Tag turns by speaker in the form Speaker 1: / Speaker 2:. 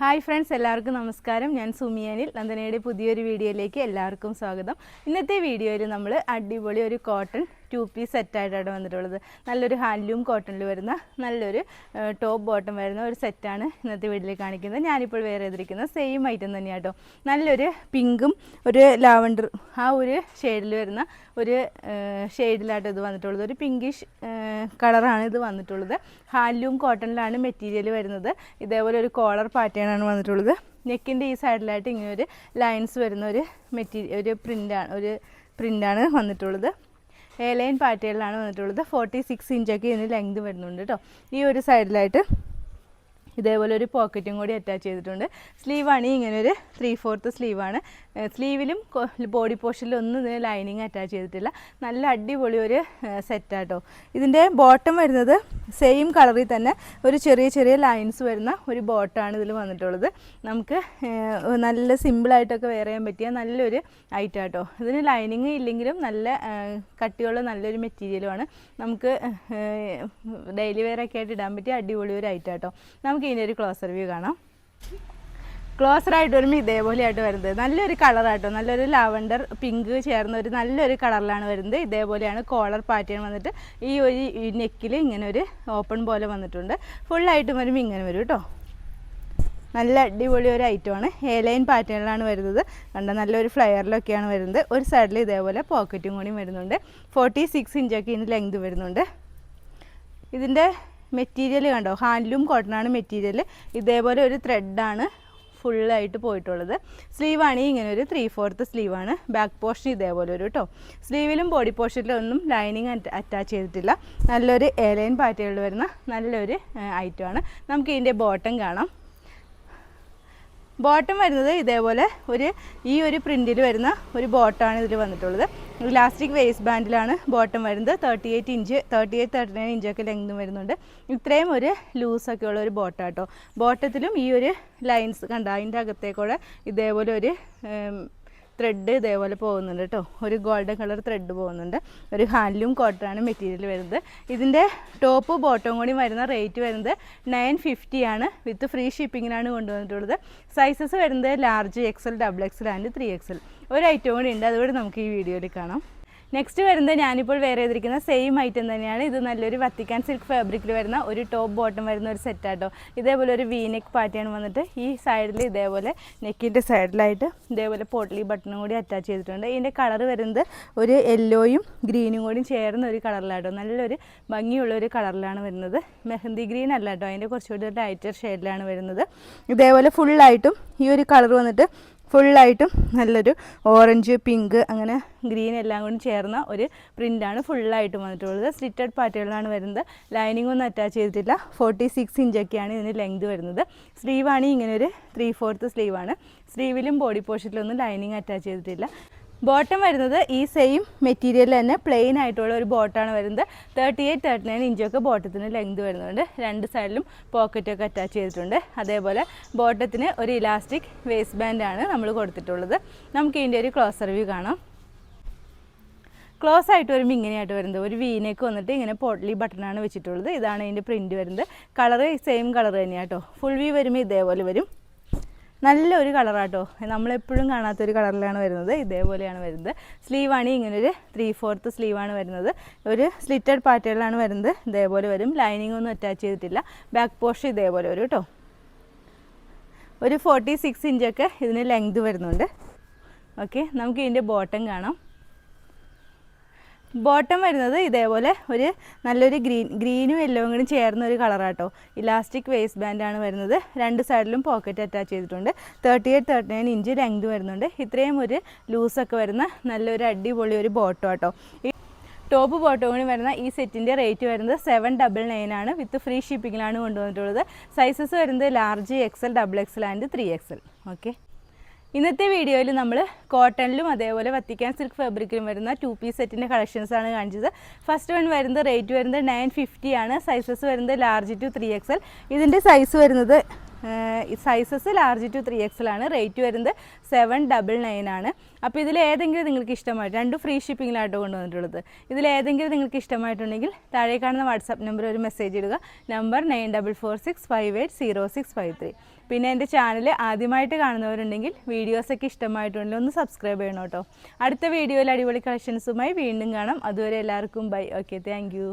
Speaker 1: Hi friends, എല്ലാവർക്കും നമസ്കാരം. ഞാൻ സുമിയാനിൽ നന്ദനയുടെ പുതിയൊരു വീഡിയോയിലേക്ക് എല്ലാവർക്കും സ്വാഗതം. ഇന്നത്തെ വീഡിയോയിൽ നമ്മൾ അടിപൊളി ഒരു കോട്ടൺ 2 പീസ് സെറ്റായിട്ടാണ് വന്നിട്ടുള്ളത്. നല്ലൊരു ഹാൻഡ്ലൂം കോട്ടണിൽ വരുന്ന നല്ലൊരു ടോപ്പ് ബോട്ടം വരുന്ന ഒരു സെറ്റാണ് ഇന്നത്തെ വീഡിയോയിൽ കാണിക്കുന്നത്. ഞാനിപ്പോൾ വേറെ ചെയ്തിരിക്കുന്നത് സെയിം ഐറ്റം തന്നെയാണ് കേട്ടോ. നല്ലൊരു പിങ്കും ഒരു ലാവൻഡർ ആ ഒരു ഷെയ്ഡിൽ വരുന്ന ഒരു ഷെയ്ഡിലായിട്ട് ഇത് വന്നിട്ടുള്ളത്. ഒരു പിങ്കിഷ് കളറാണ് ഇത് വന്നിട്ടുള്ളത്. ഹാൻഡ്ലൂം കോട്ടണിലാണ് മെറ്റീരിയൽ വരുന്നത്. ഇതേപോലെ ഒരു കോളർ പാറ്റേണാണ് വന്നിട്ടുള്ളത്. നെക്കിൻ്റെ ഈ സൈഡിലായിട്ട് ഇങ്ങനെ ഒരു ലൈൻസ് വരുന്ന ഒരു പ്രിൻ്റാണ് വന്നിട്ടുള്ളത്. എ ലൈൻ പാറ്റേണിലാണ് വന്നിട്ടുള്ളത്. 46 ഇഞ്ചൊക്കെ ഇതിന് ലെങ്ത് വരുന്നുണ്ട് കേട്ടോ. ഈ ഒരു സൈഡിലായിട്ട് ഇതേപോലെ ഒരു പോക്കറ്റും കൂടി അറ്റാച്ച് ചെയ്തിട്ടുണ്ട്. സ്ലീവാണ് ഇങ്ങനെ ഒരു 3/4 സ്ലീവാണ്. സ്ലീവിലും ബോഡി പോർഷനിലും ഒന്നും ഇതിന് ലൈനിങ് അറ്റാച്ച് ചെയ്തിട്ടില്ല. നല്ല അടിപൊളി ഒരു സെറ്റാട്ടോ. ഇതിൻ്റെ ബോട്ടം വരുന്നത് സെയിം കളറിൽ തന്നെ ഒരു ചെറിയ ചെറിയ ലൈൻസ് വരുന്ന ഒരു ബോട്ടമാണ് ഇതിൽ വന്നിട്ടുള്ളത്. നമുക്ക് നല്ല സിമ്പിളായിട്ടൊക്കെ വെയർ ചെയ്യാൻ പറ്റിയ നല്ലൊരു ഐറ്റം ആട്ടോ. ഇതിന് ലൈനിങ് ഇല്ലെങ്കിലും നല്ല കട്ടിയുള്ള നല്ലൊരു മെറ്റീരിയലുമാണ്. നമുക്ക് ഡെയിലി വെയറൊക്കെ ആയിട്ട് ഇടാൻ പറ്റിയ അടിപൊളി ഒരു ഐറ്റം ആട്ടോ. നമുക്ക് ഇതിൻ്റെ ഒരു ക്ലോസർ വ്യൂ കാണാം. ക്ലോസറായിട്ട് വരുമ്പോൾ ഇതേപോലെയായിട്ട് വരുന്നത് നല്ലൊരു കളറാട്ടോ. നല്ലൊരു ലാവൻഡർ പിങ്ക് ചേർന്ന ഒരു നല്ലൊരു കളറിലാണ് വരുന്നത്. ഇതേപോലെയാണ് കോളർ പാറ്റേൺ വന്നിട്ട് ഈ ഒരു നെക്കിൽ ഇങ്ങനെ ഒരു ഓപ്പൺ പോലെ വന്നിട്ടുണ്ട്. ഫുള്ളായിട്ടും വരുമ്പോൾ ഇങ്ങനെ വരും കേട്ടോ. നല്ല അടിപൊളി ഒരു ഐറ്റമാണ്. എ ലൈൻ പാറ്റേണിലാണ് വരുന്നത്. കണ്ട നല്ലൊരു ഫ്ലയറിലൊക്കെയാണ് വരുന്നത്. ഒരു സൈഡിൽ ഇതേപോലെ പോക്കറ്റും കൂടി വരുന്നുണ്ട്. 46 ഇഞ്ചൊക്കെ ഇതിന് ലെങ്ത് വരുന്നുണ്ട്. ഇതിൻ്റെ മെറ്റീരിയൽ കണ്ടോ, ഹാൻഡ്ലൂം കോട്ടണാണ് മെറ്റീരിയൽ. ഇതേപോലെ ഒരു ത്രെഡാണ് ഫുള്ളായിട്ട് പോയിട്ടുള്ളത്. സ്ലീവാണ് ഇങ്ങനെ ഒരു 3/4 സ്ലീവാണ്. ബാക്ക് പോർഷൻ ഇതേപോലെ ഒരു കേട്ടോ. സ്ലീവിലും ബോഡി പോർഷനിലും ഒന്നും ലൈനിങ് അറ്റാച്ച് ചെയ്തിട്ടില്ല. നല്ലൊരു എ ലൈൻ പാറ്റേണിൽ വരുന്ന നല്ലൊരു ഐറ്റമാണ്. നമുക്ക് ഇതിൻ്റെ ബോട്ടം കാണാം. ബോട്ടം വരുന്നത് ഇതേപോലെ ഈ ഒരു പ്രിൻറ്റിൽ വരുന്ന ഒരു ബോട്ടമാണ് ഇതിൽ വന്നിട്ടുള്ളത്. ഇലാസ്റ്റിക് വേസ്റ്റ് ബാൻഡിലാണ് ബോട്ടം വരുന്നത്. 38-39 ഇഞ്ചൊക്കെ ലെങ്ത് വരുന്നുണ്ട്. ഇത്രയും ഒരു ലൂസൊക്കെ ഉള്ള ഒരു ബോട്ടാട്ടോ. ബോട്ടത്തിലും ഈ ഒരു ലൈൻസ് കണ്ട അതിൻ്റെ അകത്തേക്കൂടെ ഇതേപോലെ ഒരു ത്രെഡ് ഇതേപോലെ പോകുന്നുണ്ട് കേട്ടോ. ഒരു ഗോൾഡൻ കളർ ത്രെഡ് പോകുന്നുണ്ട്. ഒരു ഹാൻഡ്ലൂം കോട്ടണാണ് മെറ്റീരിയൽ വരുന്നത്. ഇതിൻ്റെ ടോപ്പ് ബോട്ടവും കൂടി വരുന്ന റേറ്റ് വരുന്നത് 950 ആണ്. വിത്ത് ഫ്രീ ഷിപ്പിങ്ങിനാണ് കൊണ്ടുവന്നിട്ടുള്ളത്. സൈസസ് വരുന്നത് large, XL, XXL and 3XL. ഒരു ഐറ്റം കൂടി ഉണ്ട്, അതുകൂടി നമുക്ക് ഈ വീഡിയോയിൽ കാണാം. നെക്സ്റ്റ് വരുന്നത് ഞാനിപ്പോൾ വെയർ ചെയ്തിരിക്കുന്ന സെയിം ഐറ്റം തന്നെയാണ്. ഇത് നല്ലൊരു വത്തിക്കാൻ സിൽക്ക് ഫാബ്രിക്കിൽ വരുന്ന ഒരു ടോപ്പ് ബോട്ടം വരുന്ന ഒരു സെറ്റാട്ടോ. ഇതേപോലെ ഒരു വി നെക്ക് പാറ്റേൺ വന്നിട്ട് ഈ സൈഡിൽ ഇതേപോലെ നെക്കിൻ്റെ സൈഡിലായിട്ട് ഇതേപോലെ പോട്ട്ലി ബട്ടണും കൂടി അറ്റാച്ച് ചെയ്തിട്ടുണ്ട്. ഇതിൻ്റെ കളർ വരുന്നത് ഒരു യെല്ലോയും ഗ്രീനും കൂടി ചേർന്ന ഒരു കളറിലാട്ടോ. നല്ലൊരു ഭംഗിയുള്ള ഒരു കളറിലാണ് വരുന്നത്. മെഹന്തി ഗ്രീൻ അല്ല കേട്ടോ, അതിൻ്റെ കുറച്ചുകൂടി ഒരു ലൈറ്റർ ഷെയ്ഡിലാണ് വരുന്നത്. ഇതേപോലെ ഫുള്ളായിട്ടും ഈ ഒരു കളർ വന്നിട്ട് ഫുള്ളായിട്ടും നല്ലൊരു ഓറഞ്ച്, പിങ്ക്, അങ്ങനെ ഗ്രീൻ എല്ലാം കൂടി ചേർന്ന ഒരു പ്രിൻ്റാണ് ഫുള്ളായിട്ടും വന്നിട്ടുള്ളത്. സ്ലിറ്റഡ് പാറ്റേണിലാണ് വരുന്നത്. ലൈനിങ് ഒന്നും അറ്റാച്ച് ചെയ്തിട്ടില്ല. 46 ഇഞ്ചൊക്കെയാണ് ഇതിന് ലെങ്ത് വരുന്നത്. സ്ലീവാണ് ഇങ്ങനെ ഒരു 3/4 സ്ലീവാണ്. സ്ലീവിലും ബോഡി പോർഷനിലൊന്നും ലൈനിങ് അറ്റാച്ച് ചെയ്തിട്ടില്ല. ബോട്ടം വരുന്നത് ഈ സെയിം മെറ്റീരിയൽ തന്നെ പ്ലെയിൻ ആയിട്ടുള്ള ഒരു ബോട്ടാണ് വരുന്നത്. 38-39 ഇഞ്ചൊക്കെ ബോട്ടത്തിന് ലെങ്ത് വരുന്നുണ്ട്. രണ്ട് സൈഡിലും പോക്കറ്റൊക്കെ അറ്റാച്ച് ചെയ്തിട്ടുണ്ട്. അതേപോലെ ബോട്ടത്തിന് ഒരു ഇലാസ്റ്റിക് വേസ്റ്റ് ബാൻഡാണ് നമ്മൾ കൊടുത്തിട്ടുള്ളത്. നമുക്ക് ഇതിൻ്റെ ഒരു ക്ലോസർ വ്യൂ കാണാം. ക്ലോസ് ആയിട്ട് വരുമ്പോൾ ഇങ്ങനെയായിട്ട് വരുന്നത് ഒരു വീനേക്ക് വന്നിട്ട് ഇങ്ങനെ പോട്ട്ലി ബട്ടണാണ് വെച്ചിട്ടുള്ളത്. ഇതാണ് ഇതിൻ്റെ പ്രിൻറ്റ് വരുന്നത്. കളറ് സെയിം കളർ തന്നെയാണ് കേട്ടോ. ഫുൾ വ്യൂ വരുമ്പോൾ ഇതേപോലെ വരും. നല്ലൊരു കളറാട്ടോ. നമ്മളെപ്പോഴും കാണാത്തൊരു കളറിലാണ് വരുന്നത്. ഇതേപോലെയാണ് വരുന്നത്. സ്ലീവാണ് ഇങ്ങനൊരു 3/4 സ്ലീവാണ് വരുന്നത്. ഒരു സ്ലിറ്റഡ് പാറ്റേണിലാണ് വരുന്നത്. ഇതേപോലെ വരും. ലൈനിങ് ഒന്നും അറ്റാച്ച് ചെയ്തിട്ടില്ല. ബാക്ക് പോർഷൻ ഇതേപോലെ വരും കേട്ടോ. ഒരു 46 ഇഞ്ചൊക്കെ ഇതിന് ലെങ്ത് വരുന്നുണ്ട്. ഓക്കെ, നമുക്ക് ഇതിൻ്റെ ബോട്ടം കാണാം. ബോട്ടം വരുന്നത് ഇതേപോലെ ഒരു നല്ലൊരു ഗ്രീനും യെല്ലോയും കൂടി ചേർന്ന ഒരു കളറാട്ടോ. ഇലാസ്റ്റിക് വേസ്റ്റ് ബാൻഡാണ് വരുന്നത്. രണ്ട് സൈഡിലും പോക്കറ്റ് അറ്റാച്ച് ചെയ്തിട്ടുണ്ട്. 38-39 ഇഞ്ച് ലെങ്ത് വരുന്നുണ്ട്. ഇത്രയും ഒരു ലൂസൊക്കെ വരുന്ന നല്ലൊരു അടിപൊളി ഒരു ബോട്ടം ആട്ടോ. ഈ ടോപ്പ് ബോട്ടം കൂടി വരുന്ന ഈ സെറ്റിൻ്റെ റേറ്റ് വരുന്നത് 799 ആണ്. വിത്ത് ഫ്രീ ഷിപ്പിങ്ങിലാണ് കൊണ്ടുവന്നിട്ടുള്ളത്. സൈസസ് വരുന്നത് large, XL, XXL and 3XL. Okay, ഇന്നത്തെ വീഡിയോയിൽ നമ്മൾ കോട്ടണിലും അതേപോലെ വത്തിക്കാൻ സിൽക്ക് ഫാബ്രിക്കിലും വരുന്ന 2 പീസ് സെറ്റിൻ്റെ കളക്ഷൻസാണ് കാണിച്ചത്. ഫസ്റ്റ് വൺ വരുന്നത് റേറ്റ് വരുന്നത് 950 ആണ്. സൈസസ് വരുന്നത് ലാർജ് ടു 3XL. ഇതിൻ്റെ സൈസ് വരുന്നത് സൈസസ് ലാർജ് ടു 3XL ആണ്. റേറ്റ് വരുന്നത് 799 ആണ്. അപ്പോൾ ഇതിലേതെങ്കിലും നിങ്ങൾക്ക് ഇഷ്ടമായിട്ട്, രണ്ടും ഫ്രീ ഷിപ്പിങ്ങിലായിട്ട് കൊണ്ടുവന്നിട്ടുള്ളത്, ഇതിലേതെങ്കിലും നിങ്ങൾക്ക് ഇഷ്ടമായിട്ടുണ്ടെങ്കിൽ താഴെ കാണുന്ന വാട്സാപ്പ് നമ്പർ ഒരു മെസ്സേജ് ഇടുക. നമ്പർ 9446580653. പിന്നെ എൻ്റെ ചാനൽ ആദ്യമായിട്ട് കാണുന്നവരുണ്ടെങ്കിൽ വീഡിയോസൊക്കെ ഇഷ്ടമായിട്ടുണ്ടെങ്കിൽ ഒന്ന് സബ്സ്ക്രൈബ് ചെയ്യണം കേട്ടോ. അടുത്ത വീഡിയോയിൽ അടിപൊളി കളക്ഷൻസുമായി വീണ്ടും കാണാം. അതുവരെ എല്ലാവർക്കും ബൈ. Okay, thank you.